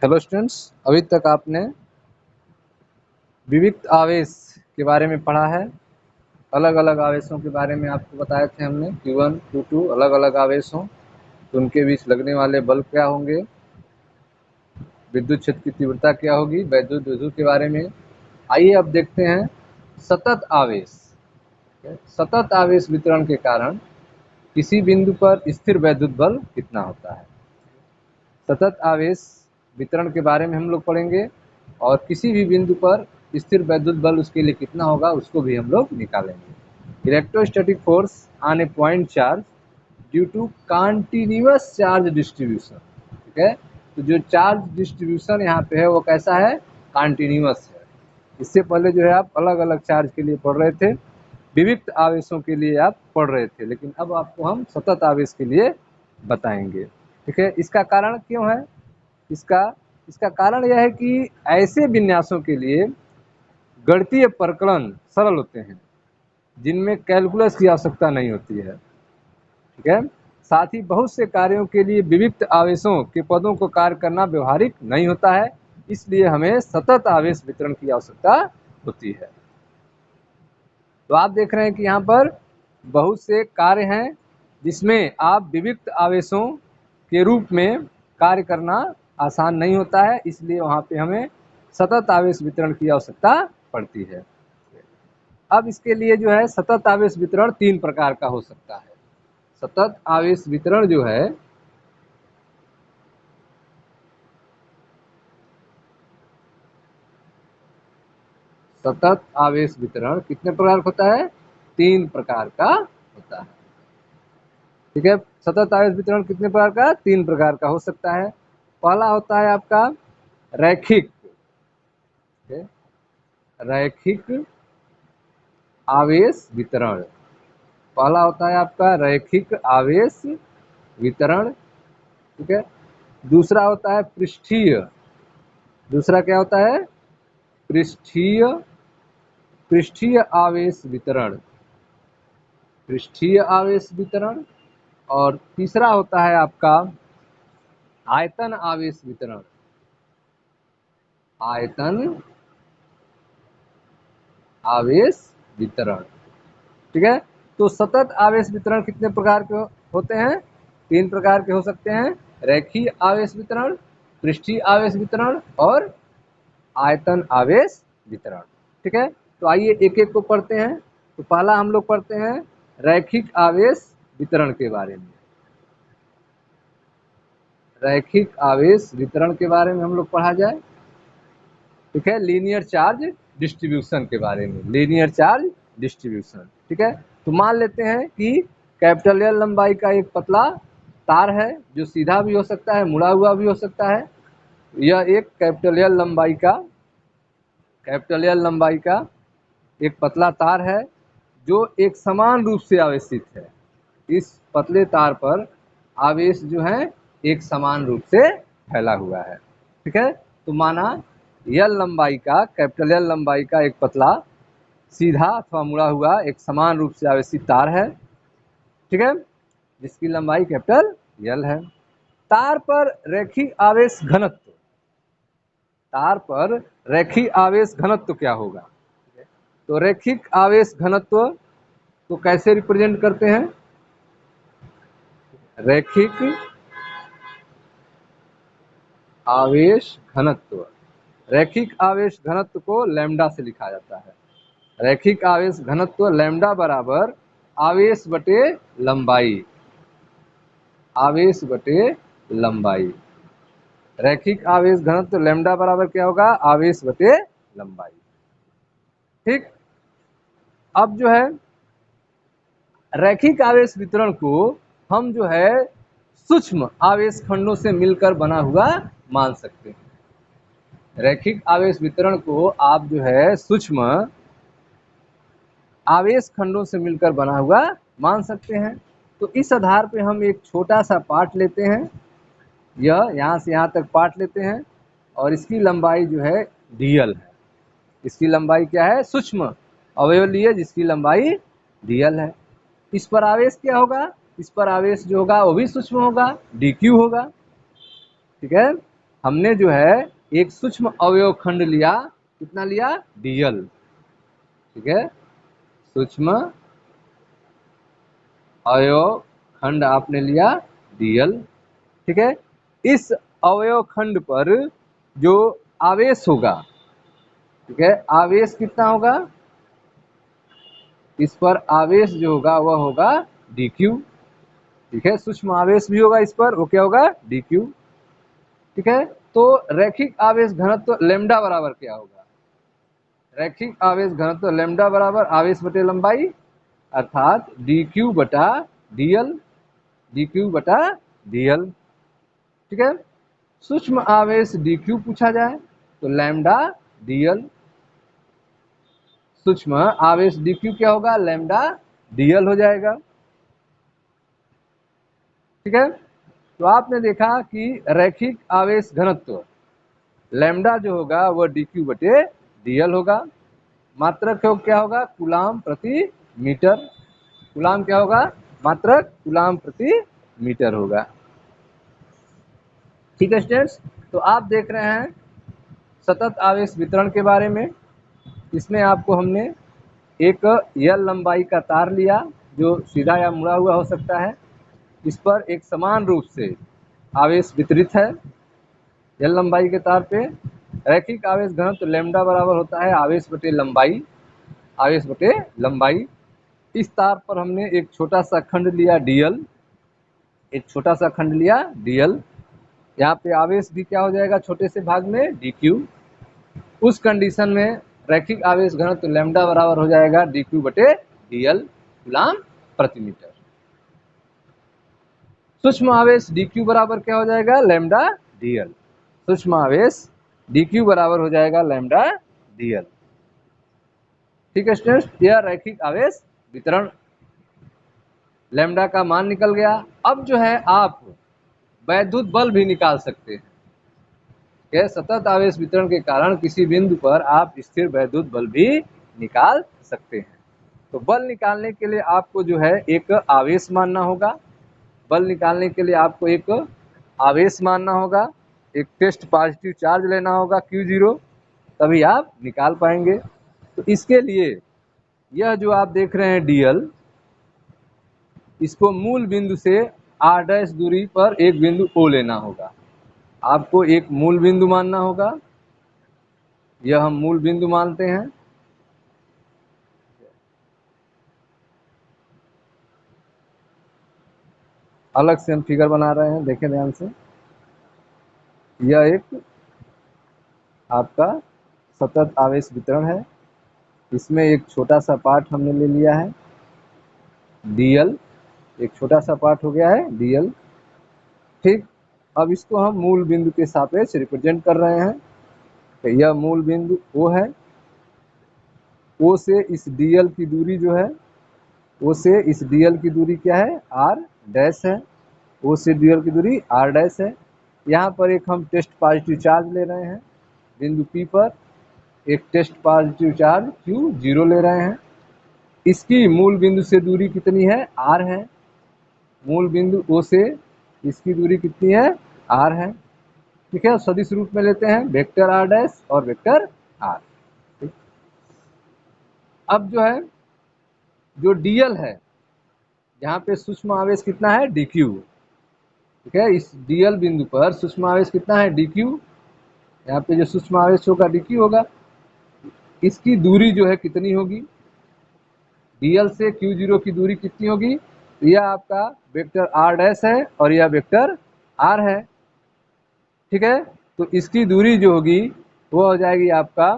Hello students, अभी तक आपने विविक्त आवेश के बारे में पढ़ा है। अलग अलग आवेशों के बारे में आपको बताए थे हमने, Q1 Q2 अलग अलग आवेश हों तो उनके बीच लगने वाले बल क्या होंगे, विद्युत क्षेत्र की तीव्रता क्या होगी, वैद्युत विभव के बारे में। आइए अब देखते हैं सतत आवेश। सतत आवेश वितरण के कारण किसी बिंदु पर स्थिर वैद्युत बल कितना होता है। सतत आवेश वितरण के बारे में हम लोग पढ़ेंगे और किसी भी बिंदु पर स्थिर वैद्युत बल उसके लिए कितना होगा उसको भी हम लोग निकालेंगे। Electrostatic force on a point charge due to continuous charge distribution. ठीक है, तो जो चार्ज डिस्ट्रीब्यूशन यहाँ पे है वो कैसा है, कंटिन्यूअस है। इससे पहले जो है आप अलग अलग चार्ज के लिए पढ़ रहे थे, विविक्त आवेशों के लिए आप पढ़ रहे थे, लेकिन अब आपको हम सतत आवेश के लिए बताएंगे। ठीक है, इसका कारण क्यों है, इसका कारण यह है कि ऐसे विन्यासों के लिए गणितीय प्रकरण सरल होते हैं जिनमें कैलकुलस की आवश्यकता नहीं होती है। ठीक है, साथ ही बहुत से कार्यों के लिए विविक्त आवेशों के पदों को कार्य करना व्यवहारिक नहीं होता है, इसलिए हमें सतत आवेश वितरण की आवश्यकता होती है। तो आप देख रहे हैं कि यहाँ पर बहुत से कार्य हैं जिसमें आप विविक्त आवेशों के रूप में कार्य करना आसान नहीं होता है, इसलिए वहाँ पे हमें सतत आवेश वितरण की आवश्यकता पड़ती है। अब इसके लिए जो है सतत आवेश वितरण 3 प्रकार का हो सकता है। सतत आवेश वितरण जो है सतत आवेश वितरण कितने प्रकार का होता है, 3 प्रकार का होता है। ठीक है, सतत आवेश वितरण कितने प्रकार का, 3 प्रकार का हो सकता है। पहला होता है आपका रैखिक, रैखिक आवेश वितरण। पहला होता है आपका रैखिक आवेश वितरण। ठीक है, दूसरा होता है पृष्ठीय, दूसरा क्या होता है, पृष्ठीय पृष्ठीय आवेश वितरण, पृष्ठीय आवेश वितरण। और तीसरा होता है आपका आयतन आवेश वितरण, आयतन आवेश वितरण। ठीक है, तो सतत आवेश वितरण कितने प्रकार के होते हैं, 3 प्रकार के हो सकते हैं, रैखिक आवेश वितरण, पृष्ठीय आवेश वितरण और आयतन आवेश वितरण। ठीक है, तो आइए एक एक को पढ़ते हैं। तो पहला हम लोग पढ़ते हैं रैखिक आवेश वितरण के बारे में। रैखिक आवेश वितरण के बारे में हम लोग पढ़ा जाए। ठीक है, लीनियर चार्ज डिस्ट्रीब्यूशन के बारे में, लीनियर चार्ज डिस्ट्रीब्यूशन। ठीक है, तो मान लेते हैं कि कैपिटल एल लंबाई का एक पतला तार है जो सीधा भी हो सकता है, मुड़ा हुआ भी हो सकता है। यह एक कैपिटल एल लंबाई का एक पतला तार है जो एक समान रूप से आवेशित है। इस पतले तार पर आवेश जो है एक समान रूप से फैला हुआ है। ठीक है, तो माना एल लंबाई का, कैपिटल एल लंबाई का एक पतला सीधा अथवा मुड़ा हुआ एक समान रूप से आवेशित तार है। ठीक है, जिसकी लंबाई कैपिटल एल है। तार पर रैखिक आवेश घनत्व, तार पर रैखिक आवेश घनत्व क्या होगा, तो रैखिक आवेश घनत्व को कैसे रिप्रेजेंट करते हैं, रैखिक आवेश घनत्व, रैखिक आवेश घनत्व को लैम्डा से लिखा जाता है। रैखिक आवेश घनत्व लैम्डा बराबर आवेश बटे लंबाई, आवेश बटे लंबाई। रैखिक आवेश घनत्व लैम्डा बराबर क्या होगा, आवेश बटे लंबाई। ठीक, अब जो है रैखिक आवेश वितरण को हम जो है सूक्ष्म आवेश खंडों से मिलकर बना हुआ मान सकते हैं। रैखिक आवेश वितरण को आप जो है सूक्ष्म आवेश खंडों से मिलकर बना हुआ मान सकते हैं। तो इस आधार पे हम एक छोटा सा पार्ट लेते हैं, यह यहाँ से यहाँ तक पार्ट लेते हैं और इसकी लंबाई जो है डीएल है। इसकी लंबाई क्या है, सूक्ष्म अवयव लिए जिसकी लंबाई डीएल है। इस पर आवेश क्या होगा, इस पर आवेश जो होगा वो भी सूक्ष्म होगा, डीक्यू होगा। ठीक है, हमने जो है एक सूक्ष्म अवयव खंड लिया, कितना लिया, dl, ठीक है, सूक्ष्म अवयव खंड आपने लिया dl, ठीक है। इस अवयव खंड पर जो आवेश होगा, ठीक है, आवेश कितना होगा, इस पर आवेश जो होगा वह होगा dq, ठीक है, सूक्ष्म आवेश भी होगा इस पर, वो क्या होगा, dq, ठीक है। तो रैखिक आवेश घनत्व लैम्डा बराबर क्या होगा, रैखिक आवेश घनत्व लैम्डा बराबर आवेश बटे लंबाई, अर्थात dq बटा dl, dq बटा dl, ठीक है। सूक्ष्म आवेश dq पूछा जाए तो लैम्डा dl, सूक्ष्म आवेश dq क्या होगा, लैम्डा dl हो जाएगा, ठीक है। तो आपने देखा कि रैखिक आवेश घनत्व लैम्डा जो होगा वह dq बटे dl होगा, मात्रक क्या होगा, कूलाम प्रति मीटर, कूलाम क्या होगा, मात्रक कूलाम प्रति मीटर होगा, ठीक है स्टूडेंट्स। तो आप देख रहे हैं सतत आवेश वितरण के बारे में। इसमें आपको हमने एक यल लंबाई का तार लिया जो सीधा या मुड़ा हुआ हो सकता है, इस पर एक समान रूप से आवेश वितरित है यल लंबाई के तार पे। रैखिक आवेश घनत्व लैम्डा बराबर होता है आवेश बटे लंबाई, आवेश बटे लंबाई। इस तार पर हमने एक छोटा सा खंड लिया dl, एक छोटा सा खंड लिया dl, यहाँ पे आवेश भी क्या हो जाएगा, छोटे से भाग में dq। उस कंडीशन में रैखिक आवेश घनत्व लैम्डा बराबर हो जाएगा dq बटे dl कूलाम प्रति मीटर। सूक्ष्म आवेश dq बराबर क्या हो जाएगा, लैम्डा dl, सूक्ष्म आवेश dq बराबर हो जाएगा लैम्डा dl, ठीक है स्टूडेंट्स। यह रैखिक आवेश वितरण, लैम्डा का मान निकल गया। अब जो है आप वैद्युत बल भी निकाल सकते हैं, यह सतत आवेश वितरण के कारण किसी बिंदु पर आप स्थिर वैद्युत बल भी निकाल सकते हैं। तो बल निकालने के लिए आपको जो है एक आवेश मानना होगा, बल निकालने के लिए आपको एक आवेश मानना होगा, एक टेस्ट पॉजिटिव चार्ज लेना होगा Q0, तभी आप निकाल पाएंगे। तो इसके लिए यह जो आप देख रहे हैं dl, इसको मूल बिंदु से r' दूरी पर एक बिंदु O लेना होगा, आपको एक मूल बिंदु मानना होगा, यह हम मूल बिंदु मानते हैं। अलग से हम फिगर बना रहे हैं, देखें ध्यान से। यह एक आपका सतत आवेश वितरण है, इसमें एक छोटा सा पार्ट हमने ले लिया है dl, एक छोटा सा पार्ट हो गया है dl, ठीक। अब इसको हम मूल बिंदु के सापेक्ष रिप्रेजेंट कर रहे हैं, तो यह मूल बिंदु O है, O से इस dl की दूरी जो है, O से इस dl की दूरी क्या है, r' है, O से dl की दूरी r' है। यहाँ पर एक हम टेस्ट पॉजिटिव चार्ज ले रहे हैं, बिंदु P पर एक टेस्ट पॉजिटिव चार्ज Q0 ले रहे हैं। इसकी मूल बिंदु से दूरी कितनी है, r है, मूल बिंदु O से इसकी दूरी कितनी है, r है, ठीक है। सदिश रूप में लेते हैं वेक्टर r' और वेक्टर r। अब जो है जो dl है, यहाँ पे सूक्ष्म आवेश कितना है, dq, ठीक है। इस dl बिंदु पर सूक्ष्म आवेश कितना है, dq, यहाँ पे जो सूक्ष्म आवेश होगा dq होगा। इसकी दूरी जो है कितनी होगी, dl से Q0 की दूरी कितनी होगी, तो यह आपका वेक्टर r' है और यह वेक्टर r है, ठीक है। तो इसकी दूरी जो होगी वो हो जाएगी आपका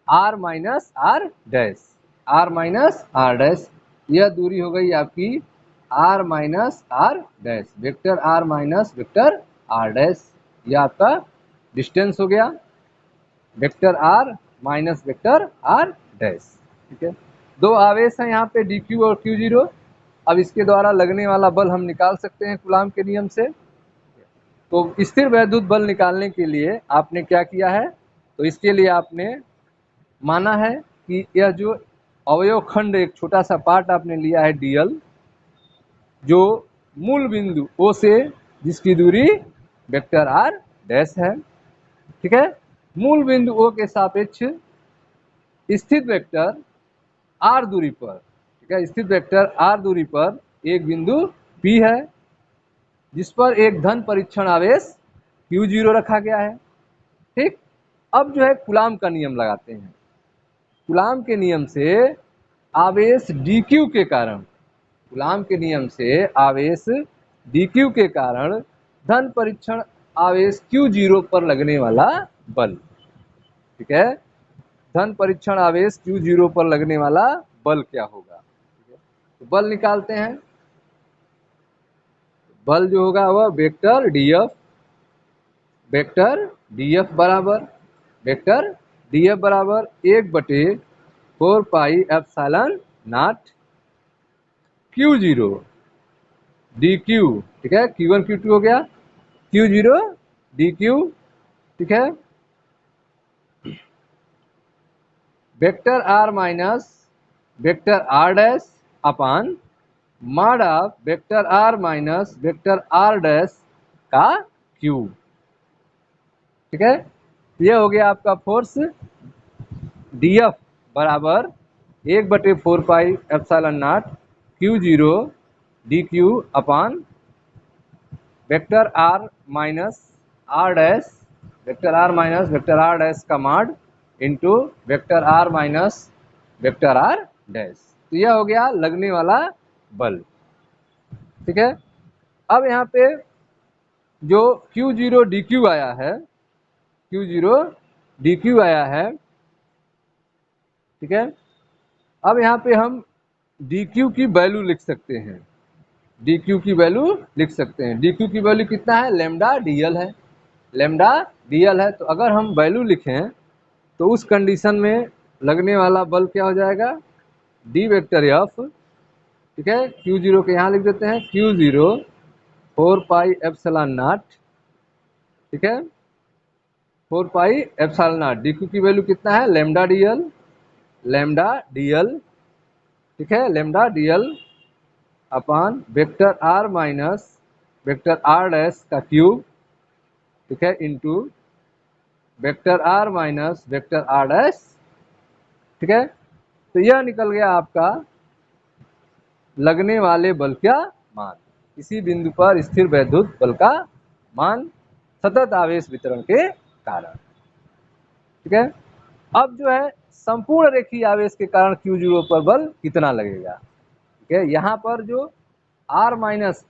r minus r minus r', यह दूरी हो गई आपकी r minus r', vector r minus vector r', यह आपका डिस्टेंस हो गया, vector r minus vector r', ठीक है। दो आवेश हैं यहाँ पे dq और Q0। अब इसके द्वारा लगने वाला बल हम निकाल सकते हैं कूलाम के नियम से। तो स्थिर वैद्युत बल निकालने के लिए आपने क्या किया है, तो इसके लिए आपने माना है कि यह जो अवयव खंड एक छोटा सा पार्ट आपने लिया है dl, जो मूल बिंदु O से जिसकी दूरी वेक्टर आर डैश है। ठीक है, मूल बिंदु ओ के सापेक्ष स्थित वेक्टर आर दूरी पर, ठीक है, स्थित वेक्टर आर दूरी पर एक बिंदु P है जिस पर एक धन परीक्षण आवेश Q0 रखा गया है। ठीक, अब जो है कूलाम का नियम लगाते हैं। कूलाम के नियम से आवेश dq के कारण, कूलाम के नियम से आवेश dq के कारण धन परीक्षण आवेश Q0 पर लगने वाला बल, ठीक है, धन परीक्षण आवेश Q0 पर लगने वाला बल क्या होगा। ठीक है, तो बल निकालते हैं। बल जो होगा वह वेक्टर df, वेक्टर df बराबर, वेक्टर df बराबर 1/4 pi epsilon naught Q0 dq, ठीक है, Q1 Q2 हो गया, Q0 dq, ठीक है, vector r minus vector r dash upon mod of vector r minus vector r dash का क्यूब। ठीक है, यह हो गया आपका फोर्स df बराबर 1/4 pi epsilon naught Q0 dq upon vector r minus r dash, vector r minus vector r dash का mod into vector r minus vector r dash. तो यह हो गया लगने वाला बल। ठीक है, अब यहाँ पे जो Q0 dq आया है, Q0 dq आया है, ठीक है, अब यहाँ पे हम dq की वैल्यू लिख सकते हैं, dq की वैल्यू लिख सकते हैं। dq की वैल्यू कितना है, लैम्डा dl है, लैम्डा dl है। तो अगर हम वैल्यू लिखें तो उस कंडीशन में लगने वाला बल क्या हो जाएगा, d वेक्टर f, ठीक है, Q0 के यहाँ लिख देते हैं, Q0 4 पाई एप्सिलॉन नॉट, ठीक है, 4 पाई एप्सिलॉन नॉट, dq की वैल्यू कितना है, लैम्डा dl, लैम्डा dl, ठीक है, lambda dl upon vector r minus vector r dash का क्यूब, ठीक है, into vector r minus vector r dash. ठीक है, तो यह निकल गया आपका लगने वाले बल का मान, इसी बिंदु पर स्थिर वैद्युत बल का मान सतत आवेश वितरण के कारण। ठीक है, अब जो है संपूर्ण रेखीय आवेश के कारण Q0 पर बल कितना लगेगा। ठीक है, यहाँ पर जो r minus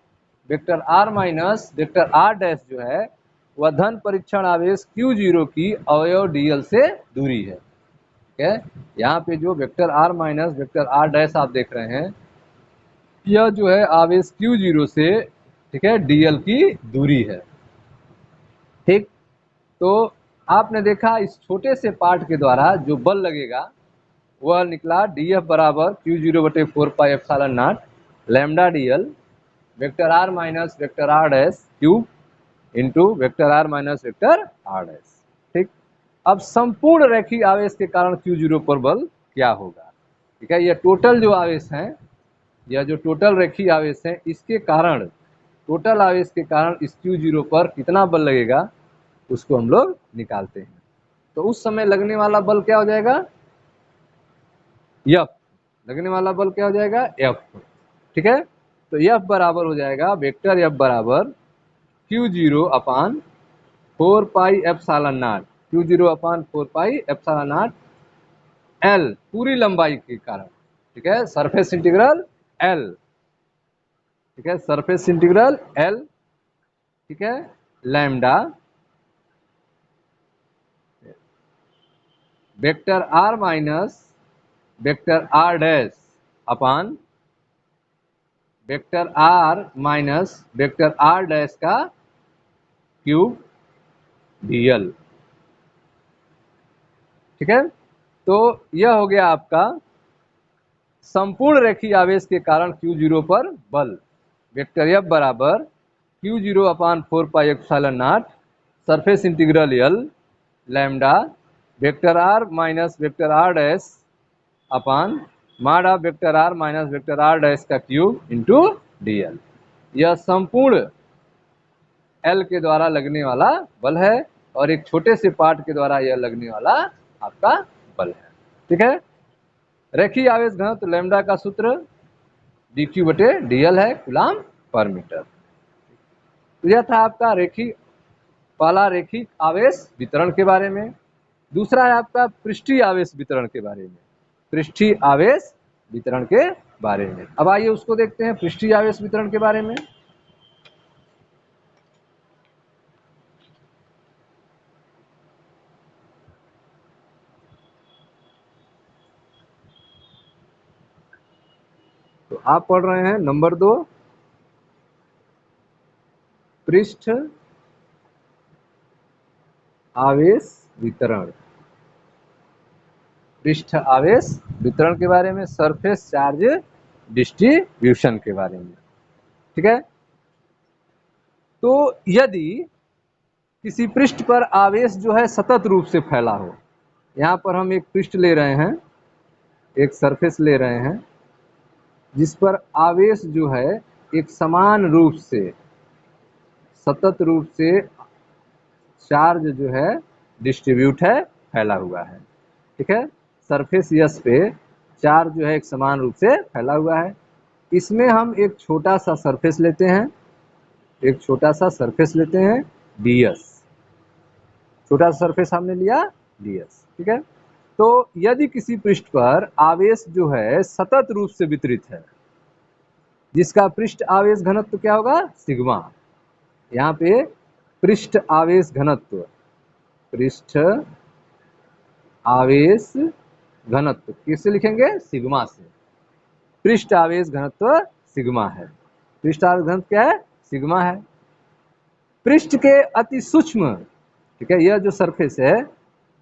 vector r dash जो है वह धन परीक्षण आवेश Q0 की अवयव dl से दूरी है। ठीक है, यहाँ पे जो vector r minus vector r dash आप देख रहे हैं, यह जो है आवेश Q0 से, ठीक है, dl की दूरी है। ठीक, तो आपने देखा इस छोटे से पार्ट के द्वारा जो बल लगेगा वह निकला df बराबर Q0/4 pi epsilon not lambda dl vector r minus vector r dash cube into vector r minus vector r dash. ठीक, अब संपूर्ण रैखिक आवेश के कारण Q0 पर बल क्या होगा। ठीक है, यह टोटल जो आवेश हैं, यह जो टोटल रैखिक आवेश है, इसके कारण, टोटल आवेश के कारण इस Q0 पर कितना बल लगेगा उसको हम लोग निकालते हैं। तो उस समय लगने वाला बल क्या हो जाएगा, F, लगने वाला बल क्या हो जाएगा, F। ठीक है, तो F बराबर हो जाएगा वेक्टर F बराबर Q0 upon 4 pi epsilon naught, Q0 upon 4 pi epsilon not L पूरी लंबाई के कारण। ठीक है, सरफेस इंटीग्रल L, ठीक है, सरफेस इंटीग्रल L, ठीक है, lambda vector r minus vector r dash upon vector r minus vector r dash का क्यूब dl। ठीक है, तो यह हो गया आपका संपूर्ण रेखीय आवेश के कारण Q0 पर बल। वेक्टर F बराबर Q0 upon 4 pi epsilon not surface integral L lambda vector r minus vector r dash upon mod of vector r minus vector r dash का क्यूब इंटू dl। यह संपूर्ण L के द्वारा लगने वाला बल है और एक छोटे से पार्ट के द्वारा यह लगने वाला आपका बल है। ठीक है। रेखीय आवेश घनत्व लैम्डा का सूत्र dq बटे dl है कूलाम पर मीटर। तो यह था आपका पहला रेखिक आवेश वितरण के बारे में। दूसरा है आपका पृष्ठीय आवेश वितरण के बारे में, पृष्ठीय आवेश वितरण के बारे में। अब आइए उसको देखते हैं, पृष्ठीय आवेश वितरण के बारे में। तो आप पढ़ रहे हैं नंबर 2, पृष्ठ आवेश वितरण, पृष्ठ आवेश वितरण के बारे में, सरफेस चार्ज डिस्ट्रीब्यूशन के बारे में। ठीक है। तो यदि किसी पृष्ठ पर आवेश जो है सतत रूप से फैला हो, यहाँ पर हम एक पृष्ठ ले रहे हैं, एक सरफेस ले रहे हैं जिस पर आवेश जो है एक समान रूप से सतत रूप से चार्ज जो है डिस्ट्रीब्यूट है, फैला हुआ है। ठीक है। सरफेस यस पे चार्ज जो है एक समान रूप से फैला हुआ है। इसमें हम एक छोटा सा सरफेस लेते हैं, एक छोटा सा सरफेस लेते हैं ds, छोटा सा सरफेस हमने लिया ds। ठीक है। तो यदि किसी पृष्ठ पर आवेश जो है सतत रूप से वितरित है, जिसका पृष्ठ आवेश घनत्व क्या होगा, सिग्मा। यहाँ पे पृष्ठ आवेश घनत्व, पृष्ठ आवेश घनत्व किससे लिखेंगे, सिग्मा से। पृष्ठ आवेश घनत्व सिग्मा है, पृष्ठ आवेश घनत्व क्या है, सिग्मा है। पृष्ठ के अति सूक्ष्म, ठीक है, यह जो सरफेस है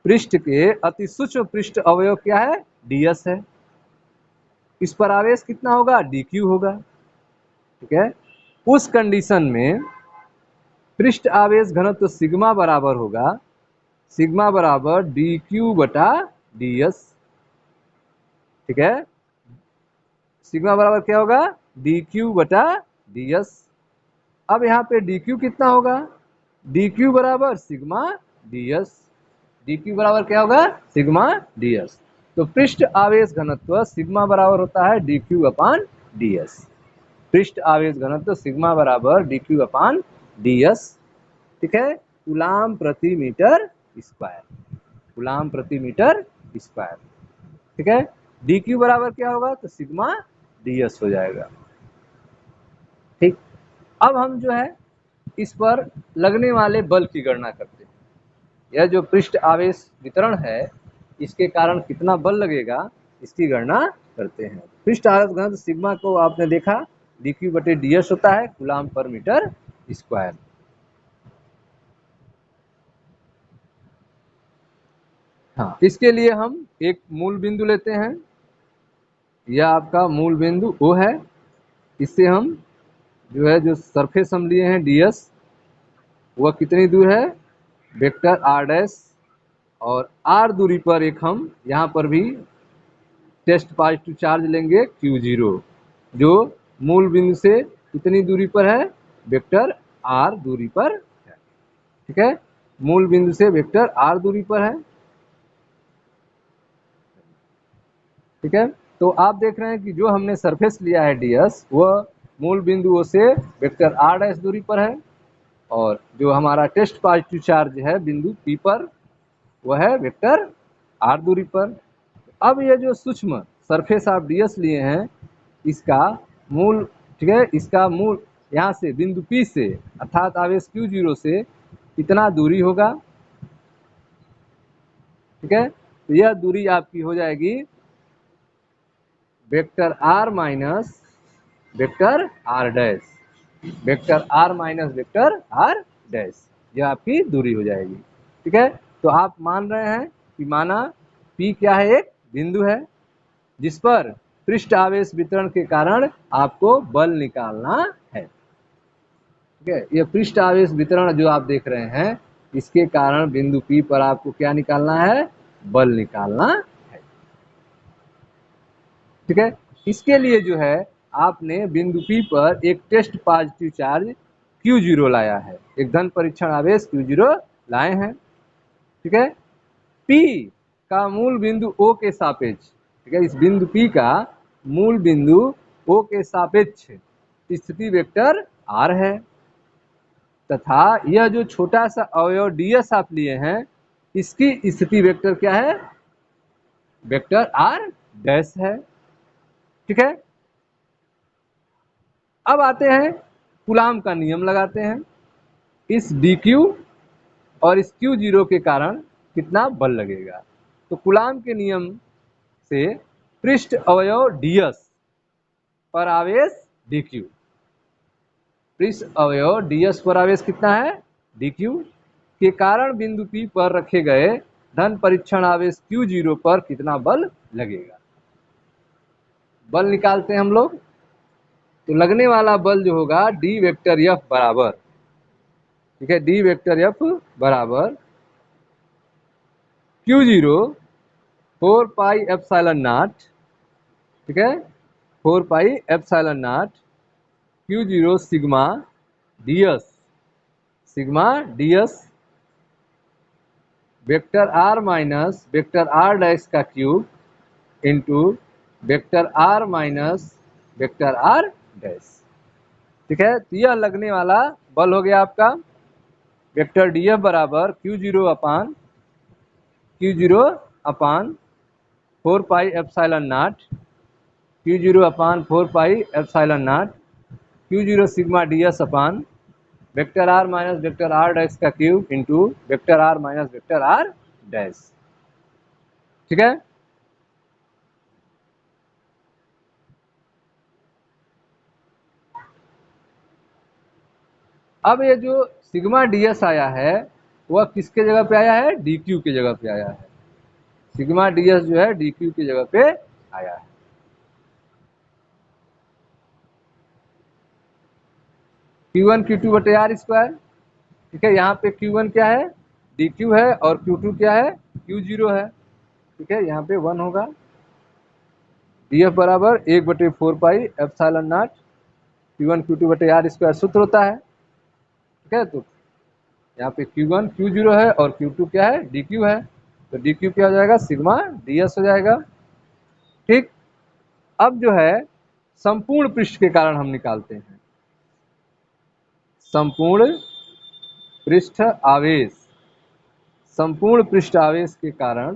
पृष्ठ के अति सूक्ष्म पृष्ठ अवयव क्या है, ds है। इस पर आवेश कितना होगा, dq होगा। ठीक है। उस कंडीशन में पृष्ठ आवेश घनत्व सिग्मा बराबर होगा, सिग्मा बराबर dq बटा ds। ठीक है। सिग्मा बराबर क्या होगा, dq बटा ds। अब यहाँ पे dq कितना होगा, dq बराबर सिग्मा ds, dq बराबर क्या होगा, सिग्मा ds। तो पृष्ठ आवेश घनत्व सिग्मा बराबर होता है dq अपान ds। पृष्ठ आवेश घनत्व सिग्मा बराबर dq अपान ds। ठीक है। कूलाम प्रति मीटर स्क्वायर, कूलाम प्रति मीटर स्क्वायर। ठीक है। dq बराबर क्या होगा, तो सिग्मा ds हो जाएगा। ठीक। अब हम जो है इस पर लगने वाले बल की गणना करते हैं। यह जो पृष्ठ आवेश वितरण है इसके कारण कितना बल लगेगा इसकी गणना करते हैं। पृष्ठ आवेश घनत्व सिग्मा को आपने देखा dq बटे ds होता है कूलाम पर मीटर स्क्वायर। हाँ, इसके लिए हम एक मूल बिंदु लेते हैं, यह आपका मूल बिंदु O है। इससे हम जो है जो सरफेस हम लिए हैं ds वह कितनी दूर है, वेक्टर r डैश, और r दूरी पर एक हम यहाँ पर भी टेस्ट पॉजिटिव चार्ज लेंगे q0, जो मूल बिंदु से कितनी दूरी पर है, वेक्टर r दूरी पर है। ठीक है। मूल बिंदु से वेक्टर r दूरी पर है। ठीक है। तो आप देख रहे हैं कि जो हमने सरफेस लिया है ds वह मूल बिंदुओं से वेक्टर r डैश दूरी पर है, और जो हमारा टेस्ट पॉजिटिव चार्ज है बिंदु P पर वह है वेक्टर r दूरी पर। अब ये जो सूक्ष्म सरफेस आप ds लिए हैं इसका मूल, ठीक है, इसका मूल यहाँ से बिंदु P से अर्थात आवेश q0 से कितना दूरी होगा। ठीक है। तो यह दूरी आपकी हो जाएगी vector r minus vector r dash, vector r minus vector r dash, यह आपकी दूरी हो जाएगी। ठीक है। तो आप मान रहे हैं कि माना P क्या है, एक बिंदु है जिस पर पृष्ठ आवेश वितरण के कारण आपको बल निकालना है। ठीक है। यह पृष्ठ आवेश वितरण जो आप देख रहे हैं इसके कारण बिंदु P पर आपको क्या निकालना है, बल निकालना है। ठीक है। इसके लिए जो है आपने बिंदु P पर एक टेस्ट पॉजिटिव चार्ज Q0 लाया है, एक धन परीक्षण आवेश Q0 लाए हैं। ठीक है, P का मूल बिंदु O के सापेक्ष, ठीक है, इस बिंदु P का मूल बिंदु O के सापेक्ष स्थिति वेक्टर R है, तथा यह जो छोटा सा अवयव ds आप लिए हैं इसकी स्थिति वेक्टर क्या है, वेक्टर r डैश है। ठीक है, अब आते हैं कूलाम का नियम लगाते हैं। इस dq और इस q0 के कारण कितना बल लगेगा। तो कूलाम के नियम से पृष्ठ अवयव ds पर आवेश dq, पृष्ठ अवयव ds पर आवेश कितना है, dq के कारण बिंदु P पर रखे गए धन परीक्षण आवेश Q0 पर कितना बल लगेगा। बल निकालते हैं हम लोग। तो लगने वाला बल जो होगा d वेक्टर F बराबर, ठीक है, d वेक्टर F बराबर Q0 4 पाई एप्सिलॉन नॉट, ठीक है, 4 pi epsilon naught Q0 sigma ds, sigma ds vector r minus vector r dash का cube into vector r minus vector r dash. ठीक है, तो यह लगने वाला बल हो गया आपका वेक्टर df बराबर Q0 upon 4 pi epsilon naught, Q0 upon 4 pi epsilon naught Q0 sigma ds upon vector r minus vector r dash का cube into vector r minus vector r dash. ठीक है, अब ये जो सिग्मा ds आया है वह किसके जगह पे आया है, dq के जगह पे आया है। सिग्मा ds जो है dq की जगह पे आया है। Q1 Q2 बटे r स्क्वायर। ठीक है, यहाँ पे Q1 क्या है, dq है, और Q2 क्या है, Q0 है। ठीक है, यहाँ पे 1 होगा। df बराबर 1 बटे 4 pi epsilon not Q1 Q2 बटे r स्क्वायर सूत्र होता है। ठीक है, तो यहाँ पे Q1 Q0 है और Q2 क्या है, dq है, तो dq क्या हो जाएगा, सिग्मा ds हो जाएगा। ठीक, अब जो है संपूर्ण पृष्ठ के कारण हम निकालते हैं। संपूर्ण पृष्ठ आवेश, संपूर्ण पृष्ठ आवेश के कारण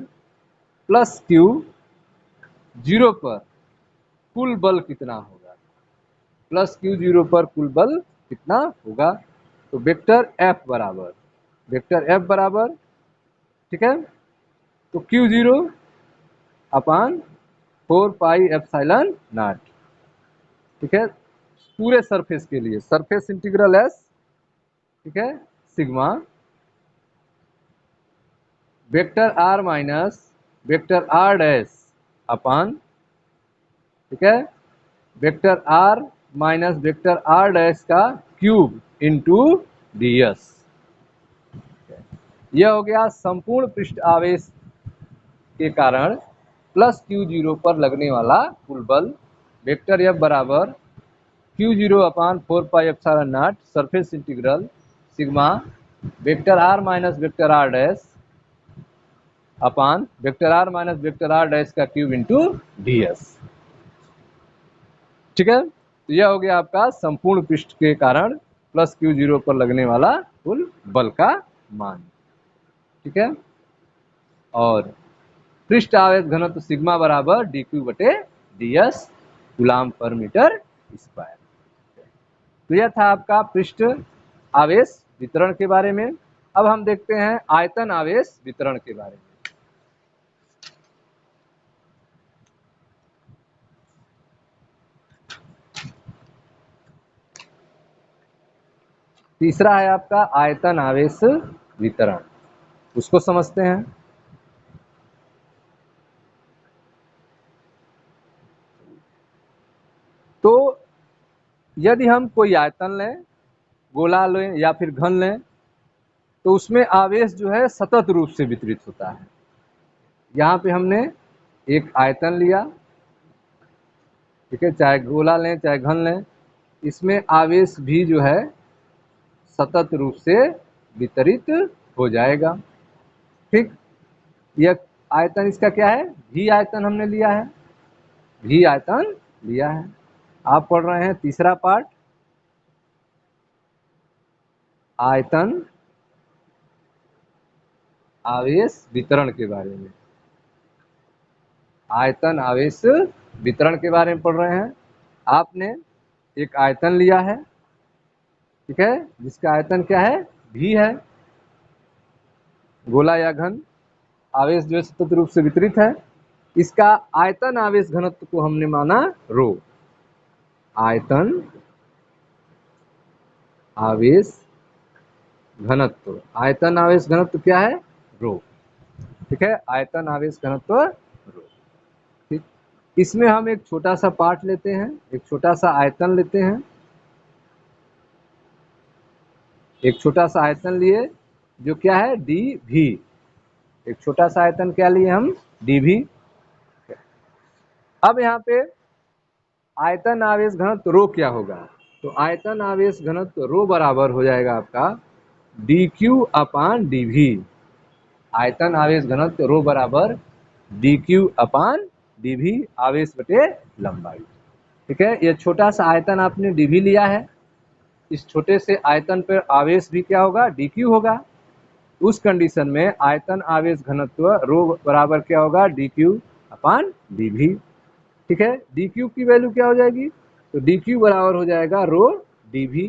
प्लस Q0 पर कुल बल कितना होगा, प्लस Q0 पर कुल बल कितना होगा। तो वेक्टर F बराबर, वेक्टर F बराबर, ठीक है, तो Q0 upon 4 pi epsilon not. ठीक है, पूरे सरफेस के लिए सरफेस इंटीग्रल S, ठीक है, sigma vector R minus vector R dash अपान, ठीक है, vector R minus vector R dash का क्यूब इंटू ds। यह हो गया संपूर्ण पृष्ठ आवेश के कारण प्लस Q0 पर लगने वाला कुल बल। वेक्टर F बराबर Q0 upon 4 pi epsilon not surface integral sigma vector R minus vector R dash upon vector R minus vector R dash का क्यूब इंटू ds। ठीक है, तो यह हो गया आपका संपूर्ण पृष्ठ के कारण प्लस Q0 पर लगने वाला कुल बल का मान। ठीक है, और पृष्ठ आवेश घनत्व सिग्मा बराबर dq बटे ds कूलाम पर मीटर स्क्वायर। तो यह था आपका पृष्ठ आवेश वितरण के बारे में। अब हम देखते हैं आयतन आवेश वितरण के बारे में। तीसरा है आपका आयतन आवेश वितरण, उसको समझते हैं। तो यदि हम कोई आयतन लें, गोला लें या फिर घन लें, तो उसमें आवेश जो है सतत रूप से वितरित होता है। यहाँ पे हमने एक आयतन लिया, ठीक है, चाहे गोला लें चाहे घन लें, इसमें आवेश भी जो है सतत रूप से वितरित हो जाएगा। ठीक, यह आयतन इसका क्या है, भी आयतन हमने लिया है, भी आयतन लिया है। आप पढ़ रहे हैं तीसरा पार्ट, आयतन आवेश वितरण के बारे में। आयतन आवेश वितरण के बारे में पढ़ रहे हैं। आपने एक आयतन लिया है, ठीक है, जिसका आयतन क्या है, भी है, गोला या घन, आवेश जो सतत रूप से वितरित है। इसका आयतन आवेश घनत्व को हमने माना रो। आयतन आवेश घनत्व, आयतन आवेश घनत्व क्या है, रो। ठीक है, आयतन आवेश घनत्व रो। ठीक, इसमें हम एक छोटा सा पार्ट लेते हैं, एक छोटा सा आयतन लेते हैं। एक छोटा सा आयतन लिए जो क्या है, डी भी। एक छोटा सा आयतन क्या लिए हम, डी भी। अब यहाँ पे आयतन आवेश घनत्व रो क्या होगा, तो आयतन आवेश घनत्व रो बराबर हो जाएगा आपका डी क्यू अपान डी भी। आयतन आवेश घनत्व रो बराबर डी क्यू अपान डी भी, आवेश बटे लंबाई। ठीक है, ये छोटा सा आयतन आपने डी भी लिया है, इस छोटे से आयतन पर आवेश भी क्या होगा, डी क्यू होगा। उस कंडीशन में आयतन आवेश घनत्व रो बराबर क्या होगा, डी क्यू अपान डी भी। ठीक है, डी क्यू की वैल्यू क्या हो जाएगी, तो डी क्यू बराबर हो जाएगा रो डी भी।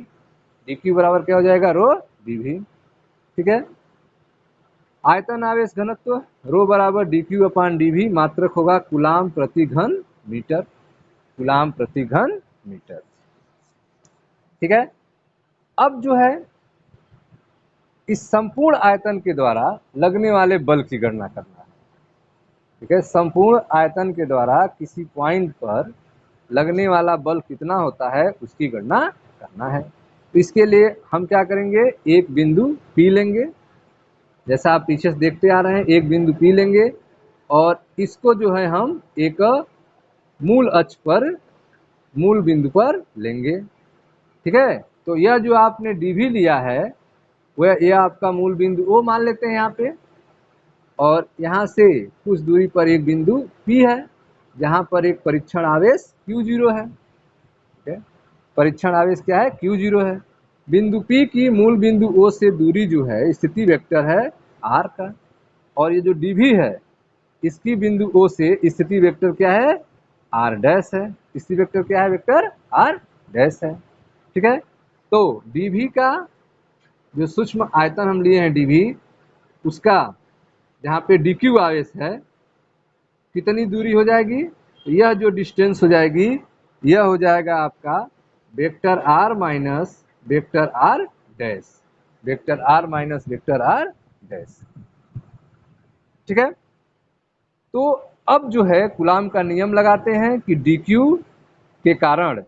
डी क्यू बराबर क्या हो जाएगा, रो डी भी। ठीक है, आयतन आवेश घनत्व रो बराबर डी क्यू अपान डी भी, मात्रक होगा कूलाम प्रति घन मीटर। कूलाम प्रति घन मीटर। ठीक है, अब जो है इस संपूर्ण आयतन के द्वारा लगने वाले बल की गणना करना है। ठीक है, संपूर्ण आयतन के द्वारा किसी पॉइंट पर लगने वाला बल कितना होता है उसकी गणना करना है। तो इसके लिए हम क्या करेंगे, एक बिंदु P लेंगे, जैसा आप पीछे से देखते आ रहे हैं, एक बिंदु P लेंगे और इसको जो है हम एक मूल अक्ष पर, मूल बिंदु पर लेंगे। ठीक है, तो यह जो आपने DV लिया है वह यह आपका मूल बिंदु O मान लेते हैं यहाँ पे, और यहाँ से कुछ दूरी पर एक बिंदु P है जहाँ पर एक परीक्षण आवेश Q0 है। ठीक है, परीक्षण आवेश क्या है, Q0 है। बिंदु P की मूल बिंदु O से दूरी जो है स्थिति वेक्टर है R का, और ये जो DV है इसकी बिंदु O से स्थिति वेक्टर क्या है, R डैश है। स्थिति वेक्टर क्या है, वेक्टर R डैश है। ठीक है, तो DV का जो सूक्ष्म आयतन हम लिए हैं DV, उसका जहाँ पे DQ आवेश है कितनी दूरी हो जाएगी, तो यह जो डिस्टेंस हो जाएगी यह हो जाएगा आपका vector R minus vector R dash, vector R minus vector R dash. ठीक है, तो अब जो है कूलाम का नियम लगाते हैं कि DQ के कारण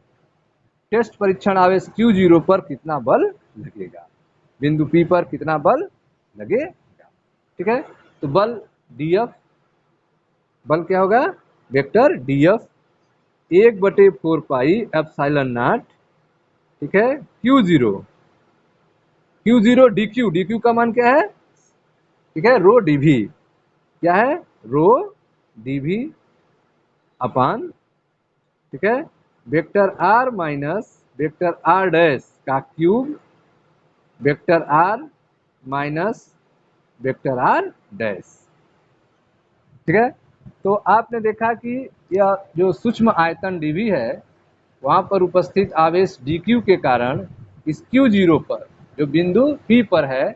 टेस्ट परीक्षण आवेश Q0 पर कितना बल लगेगा, बिंदु P पर कितना बल लगेगा। ठीक है, तो बल DF, बल क्या होगा, vector DF 1/4 pi epsilon not. ठीक है, Q0 DQ, DQ का मान क्या है, ठीक है, रो DV, क्या है, रो DV अपान, ठीक है, vector R minus vector R dash का cube, vector R minus vector R dash. ठीक है, तो आपने देखा कि यह जो सूक्ष्म आयतन DV है वहाँ पर उपस्थित आवेश DQ के कारण इस Q0 पर जो बिंदु P पर है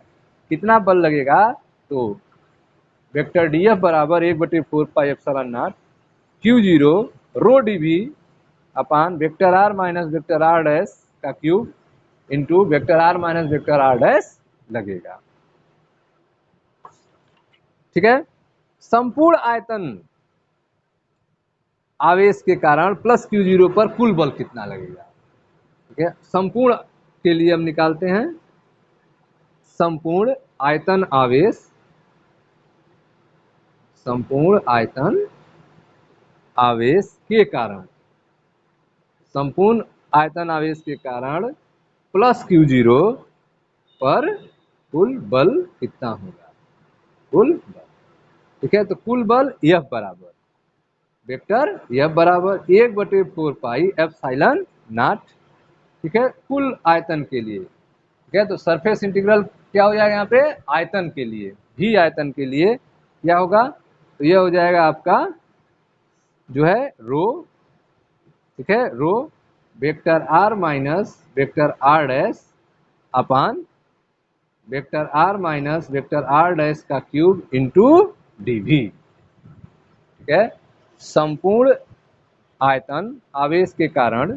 कितना बल लगेगा, तो वेक्टर DF बराबर 1/4 pi epsilon naught Q0 rho DV upon vector R minus vector R dash का cube into vector R minus vector R dash लगेगा। ठीक है, संपूर्ण आयतन आवेश के कारण प्लस Q0 पर कुल बल कितना लगेगा। ठीक है, संपूर्ण के लिए हम निकालते हैं संपूर्ण आयतन आवेश, संपूर्ण आयतन आवेश के कारण, संपूर्ण आयतन आवेश के कारण प्लस Q0 पर कुल बल कितना होगा, कुल बल। ठीक है, तो कुल बल F बराबर वेक्टर F बराबर 1/4 पाई एप्सिलॉन नॉट। ठीक है, कुल आयतन के लिए। ठीक है, तो सरफेस इंटीग्रल क्या हो जाएगा यहाँ पे, आयतन के लिए, भी आयतन के लिए क्या होगा, तो यह हो जाएगा आपका जो है रो। ठीक है, rho vector r minus vector r dash upon vector r minus vector r dash का क्यूब इंटू dv। ठीक है, संपूर्ण आयतन आवेश के कारण,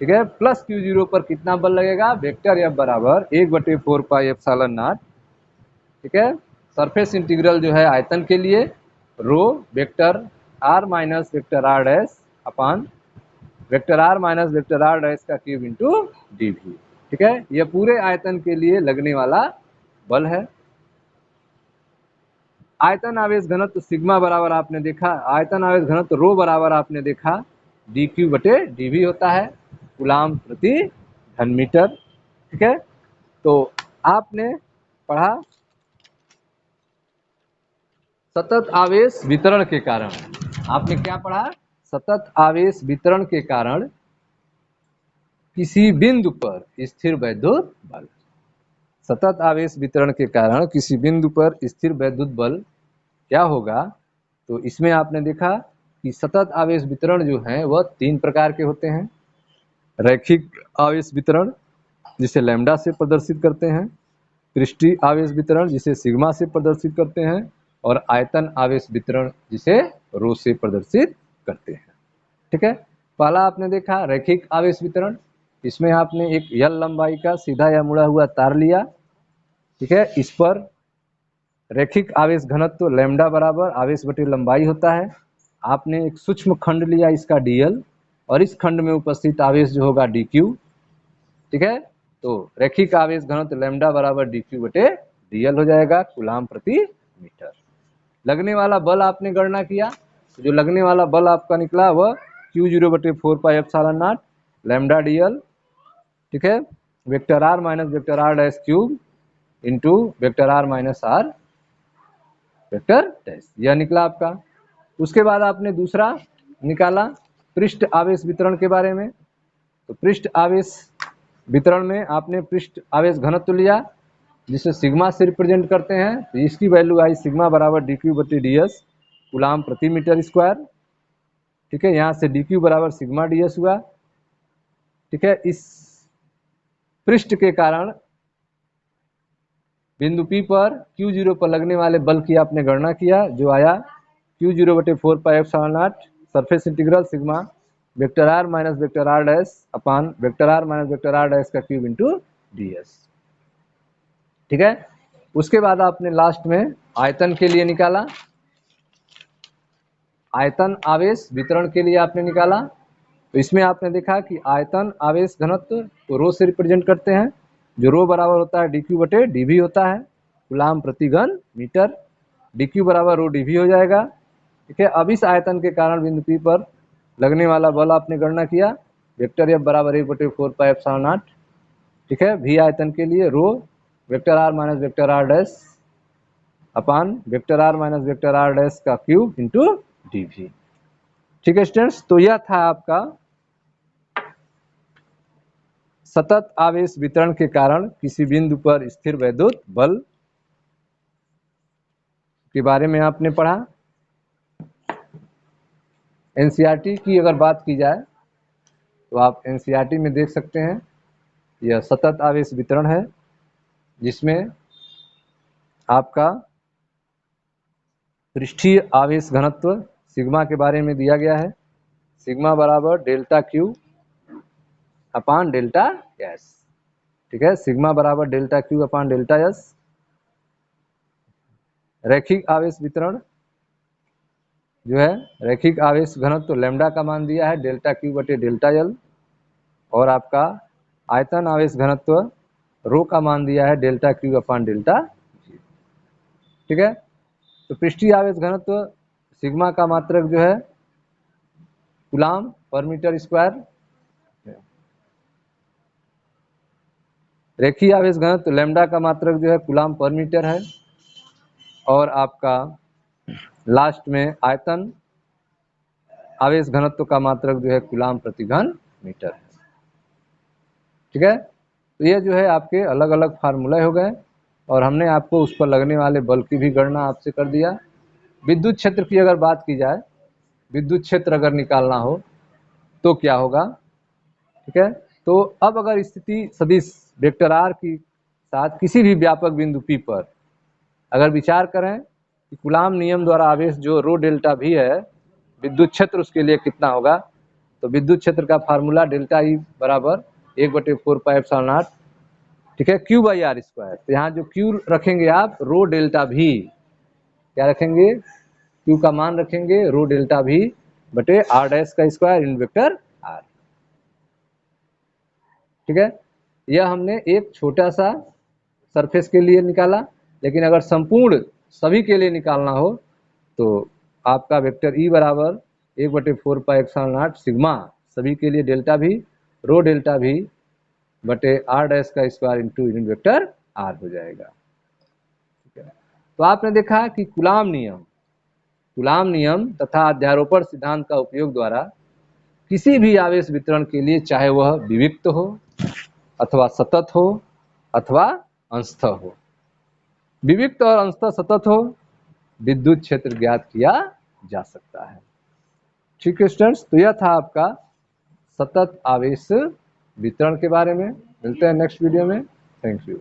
ठीक है, प्लस Q0 पर कितना बल लगेगा, वेक्टर F बराबर 1/4 पाई एप्सिलॉन नॉट। ठीक है, सरफेस इंटीग्रल जो है आयतन के लिए rho vector r minus vector r dash upon vector r minus vector r dash का क्यूब इंटू dv। ठीक है, यह पूरे आयतन के लिए लगने वाला बल है। आयतन आवेश घनत्व सिग्मा बराबर आपने देखा, आयतन आवेश घनत्व रो बराबर आपने देखा dq/dv होता है, कूलाम प्रति घन मीटर। ठीक है, तो आपने पढ़ा सतत आवेश वितरण के कारण, आपने क्या पढ़ा, सतत आवेश वितरण के कारण किसी बिंदु पर स्थिर वैद्युत बल। सतत आवेश वितरण के कारण किसी बिंदु पर स्थिर वैद्युत बल क्या होगा, तो इसमें आपने देखा कि सतत आवेश वितरण जो है वह 3 प्रकार के होते हैं। रैखिक आवेश वितरण जिसे लैम्डा से प्रदर्शित करते हैं, पृष्ठीय आवेश वितरण जिसे सिग्मा से प्रदर्शित करते हैं, और आयतन आवेश वितरण जिसे रो से प्रदर्शित करते हैं। ठीक है, पहला आपने देखा रैखिक आवेश वितरण, इसमें आपने एक L लंबाई का सीधा या मुड़ा हुआ तार लिया। ठीक है, इस पर रैखिक आवेश घनत्व लैम्डा बराबर आवेश बटे लंबाई होता है। आपने एक सूक्ष्म खंड लिया इसका dl, और इस खंड में उपस्थित आवेश जो होगा dq। ठीक है, तो रैखिक आवेश घनत्व लैम्डा बराबर dq बटे dl हो जाएगा, कूलाम प्रति मीटर। लगने वाला बल आपने गणना किया, जो लगने वाला बल आपका निकला वह Q0/4 pi epsilon not lambda dl। ठीक है, vector r minus vector r dash cube into vector r minus r vector dash, यह निकला आपका। उसके बाद आपने दूसरा निकाला पृष्ठ आवेश वितरण के बारे में। तो पृष्ठ आवेश वितरण में आपने पृष्ठ आवेश घनत्व लिया जिसे सिग्मा से रिप्रेजेंट करते हैं, तो इसकी वैल्यू आई सिग्मा बराबर dq/ds कूलाम प्रति मीटर स्क्वायर। ठीक है, यहाँ से dq बराबर सिग्मा ds हुआ। ठीक है, इस पृष्ठ के कारण बिंदु P पर Q0 पर लगने वाले बल की आपने गणना किया, जो आया Q0/4 pi epsilon not surface integral sigma vector r minus vector r dash upon vector r minus vector r dash का क्यूब इंटू ds। ठीक है, उसके बाद आपने लास्ट में आयतन के लिए निकाला, आयतन आवेश वितरण के लिए आपने निकाला। तो इसमें आपने देखा कि आयतन आवेश घनत्व को रो से रिप्रेजेंट करते हैं, जो रो बराबर होता है dq/dv होता है, कूलाम प्रति घन मीटर। dq बराबर रो dv हो जाएगा। ठीक है, अब इस आयतन के कारण बिंदु P पर लगने वाला बल आपने गणना किया, वेक्टर F बराबर 1/4 पाई एप्सिलॉन नॉट। ठीक है, भी आयतन के लिए rho vector r minus vector r dash upon vector r minus vector r dash का क्यूब इंटू dv। ठीक है स्टूडेंट्स, तो यह था आपका सतत आवेश वितरण के कारण किसी बिंदु पर स्थिर वैद्युत बल के बारे में आपने पढ़ा। एनसीईआरटी की अगर बात की जाए तो आप एनसीईआरटी में देख सकते हैं, यह सतत आवेश वितरण है जिसमें आपका पृष्ठीय आवेश घनत्व सिग्मा के बारे में दिया गया है, सिग्मा बराबर डेल्टा क्यू अपान डेल्टा एस। ठीक है, सिग्मा बराबर डेल्टा क्यू अपान डेल्टा एस। रैखिक आवेश वितरण जो है रैखिक आवेश घनत्व लैम्डा का मान दिया है डेल्टा क्यू बटे डेल्टा एल, और आपका आयतन आवेश घनत्व रो का मान दिया है डेल्टा क्यू अपान डेल्टा जी। ठीक है, तो पृष्ठीय आवेश घनत्व सिग्मा का मात्रक जो है कूलाम पर मीटर स्क्वायर। रेखीय आवेश घनत्व लैम्डा का मात्रक जो है कूलाम पर मीटर है, और आपका लास्ट में आयतन आवेश घनत्व का मात्रक जो है कूलाम प्रति घन मीटर है। ठीक है, तो ये जो है आपके अलग अलग फार्मूला हो गए, और हमने आपको उस पर लगने वाले बल की भी गणना आपसे कर दिया। विद्युत क्षेत्र की अगर बात की जाए, विद्युत क्षेत्र अगर निकालना हो तो क्या होगा, ठीक है। तो अब अगर स्थिति सदिश वेक्टर r की साथ किसी भी व्यापक बिंदु P पर अगर विचार करें कि कूलाम नियम द्वारा आवेश जो रो डेल्टा भी है, विद्युत क्षेत्र उसके लिए कितना होगा, तो विद्युत क्षेत्र का फार्मूला डेल्टा ई बराबर 1/4πε0, ठीक है, Q बाई आर स्क्वायर। तो यहाँ जो Q रखेंगे आप रो डेल्टा भी, क्या रखेंगे, Q का मान रखेंगे रो डेल्टा भी बटे r डैश का स्क्वायर इन वेक्टर r। ठीक है, यह हमने एक छोटा सा सरफेस के लिए निकाला, लेकिन अगर संपूर्ण सभी के लिए निकालना हो तो आपका वेक्टर ई बराबर 1/4πε0 सिग्मा सभी के लिए डेल्टा भी रो डेल्टा भी बटे r डैश का square into unit vector r हो जाएगा। ठीक है, तो आपने देखा कि कूलाम नियम तथा अध्यारोपण सिद्धांत का उपयोग द्वारा किसी भी आवेश वितरण के लिए, चाहे वह विविक्त हो अथवा सतत हो अथवा अंशतः हो, विविक्त और अंशतः सतत हो, विद्युत क्षेत्र ज्ञात किया जा सकता है। ठीक है स्टूडेंट्स, तो यह था आपका सतत आवेश वितरण के बारे में। मिलते हैं नेक्स्ट वीडियो में। Thank you.